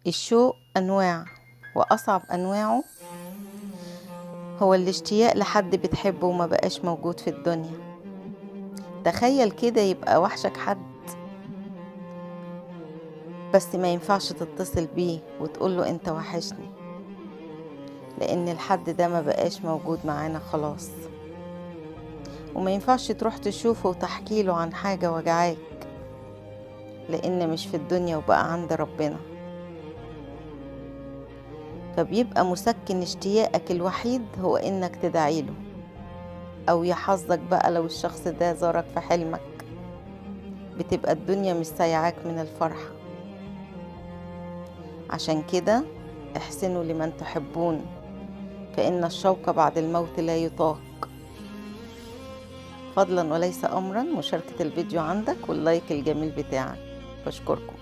الشوق أنواع، وأصعب أنواعه هو الاشتياق لحد بتحبه وما بقاش موجود في الدنيا. تخيل كده يبقى وحشك حد، بس ما ينفعش تتصل بيه وتقوله انت وحشني، لأن الحد ده ما بقاش موجود معانا خلاص. وما ينفعش تروح تشوفه وتحكيله عن حاجة وجعاك، لأن مش في الدنيا وبقى عند ربنا. فبيبقى مسكن اشتياقك الوحيد هو انك تدعيله، او يحظك بقى لو الشخص ده زارك في حلمك، بتبقى الدنيا مش سايعاك من الفرحة. عشان كده احسنوا لمن تحبون، فإن الشوق بعد الموت لا يطاق. فضلا وليس أمرا مشاركة الفيديو عندك واللايك الجميل بتاعك. بشكركم.